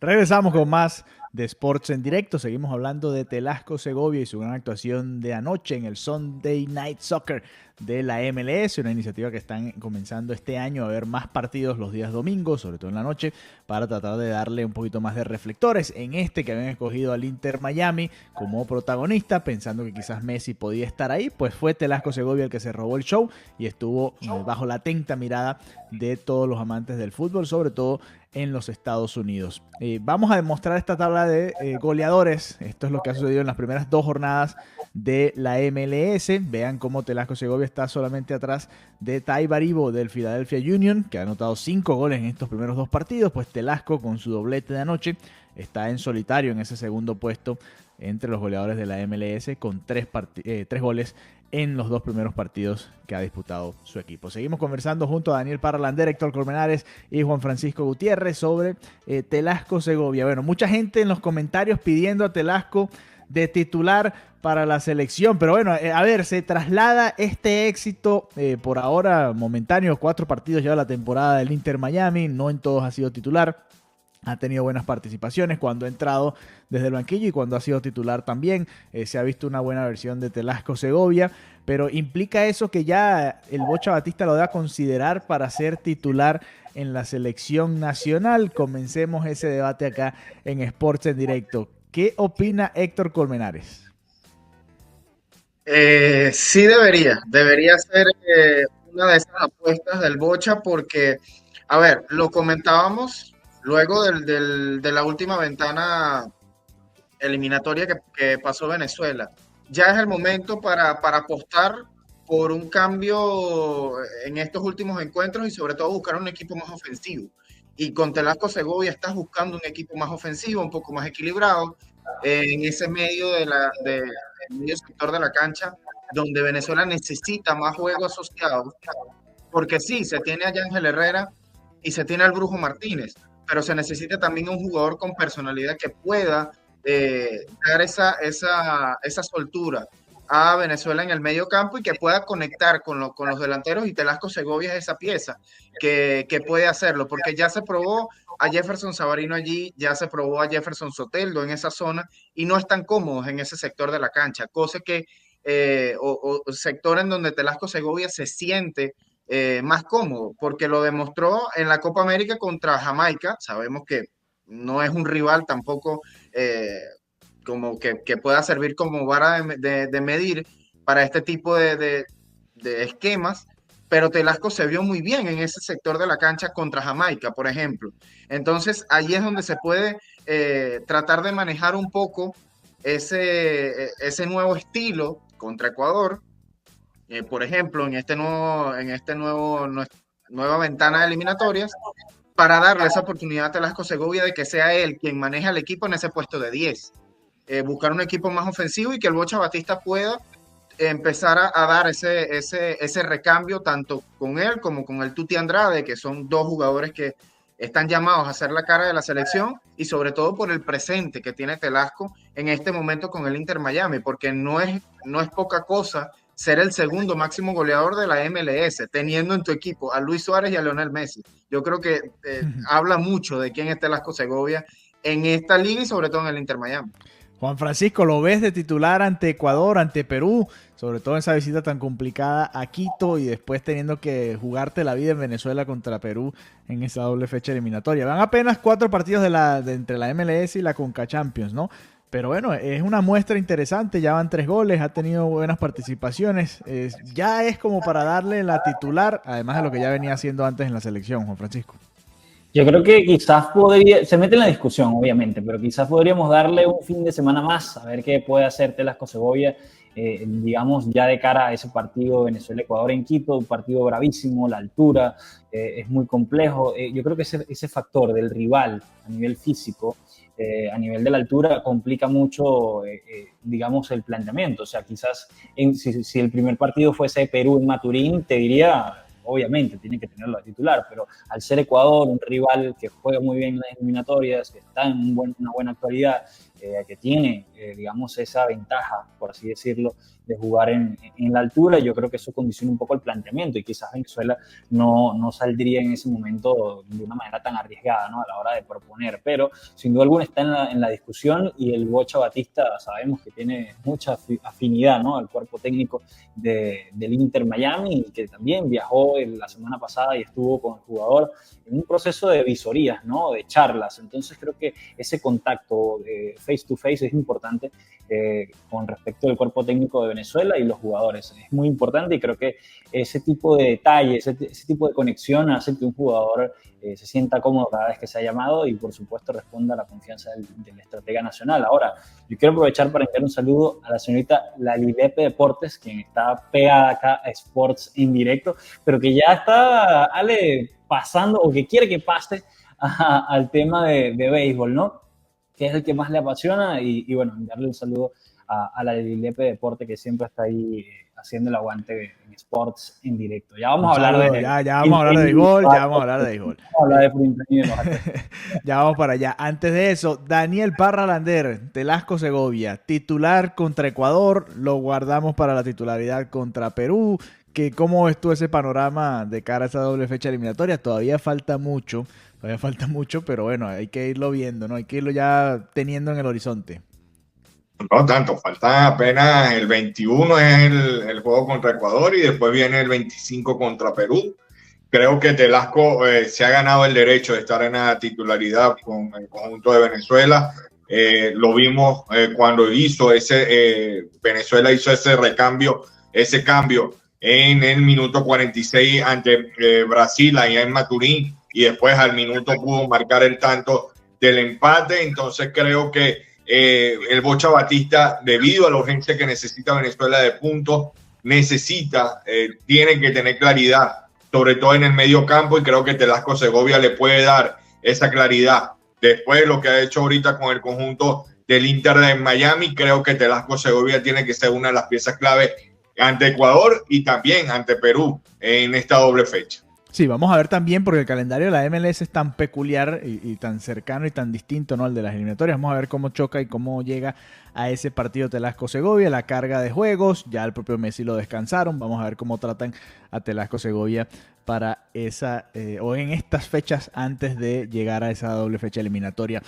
Regresamos con más de Sports en directo. Seguimos hablando de Telasco Segovia y su gran actuación de anoche en el Sunday Night Soccer de la MLS, una iniciativa que están comenzando este año a ver más partidos los días domingos, sobre todo en la noche, para tratar de darle un poquito más de reflectores en este que habían escogido al Inter Miami como protagonista, pensando que quizás Messi podía estar ahí. Pues fue Telasco Segovia el que se robó el show y estuvo bajo la atenta mirada de todos los amantes del fútbol, sobre todo en los Estados Unidos. Vamos a demostrar esta tabla de goleadores. Esto es lo que ha sucedido en las primeras 2 jornadas de la MLS. Vean cómo Telasco Segovia está solamente atrás de Tai Baribo del Philadelphia Union, que ha anotado 5 goles en estos primeros 2 partidos. Pues Telasco, con su doblete de anoche, está en solitario en ese segundo puesto entre los goleadores de la MLS con 3 goles en los 2 primeros partidos que ha disputado su equipo. Seguimos conversando junto a Daniel Parralander, Héctor Colmenares y Juan Francisco Gutiérrez sobre Telasco Segovia. Bueno, mucha gente en los comentarios pidiendo a Telasco de titular para la selección, pero bueno, a ver, se traslada este éxito por ahora momentáneo. 4 partidos lleva la temporada del Inter Miami, no en todos ha sido titular. Ha tenido buenas participaciones cuando ha entrado desde el banquillo y cuando ha sido titular también. Se ha visto una buena versión de Telasco Segovia, pero implica eso que ya el Bocha Batista lo debe considerar para ser titular en la selección nacional. Comencemos ese debate acá en Sports en Directo. ¿Qué opina Héctor Colmenares? Sí debería ser una de esas apuestas del Bocha porque, a ver, lo comentábamos luego de la última ventana eliminatoria que pasó Venezuela. Ya es el momento para apostar por un cambio en estos últimos encuentros y sobre todo buscar un equipo más ofensivo. Y con Telasco Segovia estás buscando un equipo más ofensivo, un poco más equilibrado, en ese el medio sector de la cancha, donde Venezuela necesita más juego asociado, porque sí, se tiene a Ángel Herrera y se tiene al Brujo Martínez, pero se necesita también un jugador con personalidad que pueda dar esa soltura a Venezuela en el medio campo y que pueda conectar con los delanteros, y Telasco Segovia es esa pieza que puede hacerlo, porque ya se probó a Jefferson Savarino allí, ya se probó a Jefferson Soteldo en esa zona y no están cómodos en ese sector de la cancha, cosa que o sector en donde Telasco Segovia se siente más cómodo, porque lo demostró en la Copa América contra Jamaica. Sabemos que no es un rival tampoco como que pueda servir como vara de medir para este tipo de esquemas, pero Telasco se vio muy bien en ese sector de la cancha contra Jamaica, por ejemplo. Entonces, ahí es donde se puede tratar de manejar un poco ese nuevo estilo contra Ecuador, por ejemplo, nueva ventana de eliminatorias, para darle esa oportunidad a Telasco Segovia de que sea él quien maneja el equipo en ese puesto de 10. Buscar un equipo más ofensivo y que el Bocha Batista pueda empezar a dar ese recambio tanto con él como con el Tuti Andrade, que son 2 jugadores que están llamados a ser la cara de la selección, y sobre todo por el presente que tiene Telasco en este momento con el Inter Miami, porque no es poca cosa ser el segundo máximo goleador de la MLS, teniendo en tu equipo a Luis Suárez y a Lionel Messi. Yo creo que habla mucho de quién es Telasco Segovia en esta liga y sobre todo en el Inter Miami. Juan Francisco, ¿lo ves de titular ante Ecuador, ante Perú? Sobre todo en esa visita tan complicada a Quito y después teniendo que jugarte la vida en Venezuela contra Perú en esa doble fecha eliminatoria. Van apenas 4 partidos entre la MLS y la Conca Champions, ¿no? Pero bueno, es una muestra interesante, ya van 3 goles, ha tenido buenas participaciones. Ya es como para darle la titular, además de lo que ya venía haciendo antes en la selección, Juan Francisco. Yo creo que quizás se mete en la discusión, obviamente, pero quizás podríamos darle un fin de semana más, a ver qué puede hacer Telasco Segovia, digamos, ya de cara a ese partido Venezuela-Ecuador en Quito, un partido bravísimo, la altura, es muy complejo. Yo creo que ese factor del rival a nivel físico, a nivel de la altura, complica mucho, digamos, el planteamiento. O sea, quizás si el primer partido fuese Perú en Maturín, te diría, obviamente tiene que tenerlo de titular, pero al ser Ecuador un rival que juega muy bien en las eliminatorias, que está en una buena actualidad, que tiene, digamos, esa ventaja, por así decirlo, de jugar en la altura. Yo creo que eso condiciona un poco el planteamiento y quizás Venezuela no saldría en ese momento de una manera tan arriesgada, ¿no? A la hora de proponer, pero sin duda alguna está en la discusión, y el Bocha Batista sabemos que tiene mucha afinidad, ¿no? Al cuerpo técnico del Inter Miami, y que también viajó la semana pasada y estuvo con el jugador en un proceso de visorías, ¿no? De charlas. Entonces creo que ese contacto face to face es importante con respecto al cuerpo técnico de Venezuela y los jugadores. Es muy importante, y creo que ese tipo de detalles, ese tipo de conexión hace que un jugador se sienta cómodo cada vez que se ha llamado, y por supuesto responda a la confianza del estratega nacional. Ahora, yo quiero aprovechar para enviar un saludo a la señorita Lalilepe Deportes, quien está pegada acá a Sports en directo, pero que ya está, Ale, pasando, o que quiere que pase al tema de béisbol, ¿no? Que es el que más le apasiona, y bueno, enviarle un saludo a la Lilipe Deporte, que siempre está ahí haciendo el aguante en Sports en directo. Ya vamos a hablar de... Ya vamos a hablar de béisbol, ya vamos a hablar de béisbol. Vamos a hablar de Printemps de los Ya vamos para allá. Antes de eso, Daniel Parra Lander, Telasco Segovia, titular contra Ecuador, lo guardamos para la titularidad contra Perú. ¿Cómo ves tú ese panorama de cara a esa doble fecha eliminatoria? Todavía falta mucho, pero bueno, hay que irlo viendo, ¿no? Hay que irlo ya teniendo en el horizonte. No tanto, falta apenas el 21 es el juego contra Ecuador, y después viene el 25 contra Perú. Creo que Telasco se ha ganado el derecho de estar en la titularidad con el conjunto de Venezuela. Lo vimos cuando Venezuela hizo ese cambio en el minuto 46 ante Brasil, allá en Maturín, y después al minuto pudo marcar el tanto del empate. Entonces creo que el Bocha Batista, debido a la urgencia que necesita Venezuela de puntos, tiene que tener claridad, sobre todo en el medio campo, y creo que Telasco Segovia le puede dar esa claridad. Después de lo que ha hecho ahorita con el conjunto del Inter de Miami, creo que Telasco Segovia tiene que ser una de las piezas clave ante Ecuador y también ante Perú en esta doble fecha. Sí, vamos a ver también, porque el calendario de la MLS es tan peculiar y tan cercano y tan distinto, ¿no?, al de las eliminatorias. Vamos a ver cómo choca y cómo llega a ese partido Telasco Segovia, la carga de juegos. Ya el propio Messi lo descansaron. Vamos a ver cómo tratan a Telasco Segovia para esa o en estas fechas antes de llegar a esa doble fecha eliminatoria.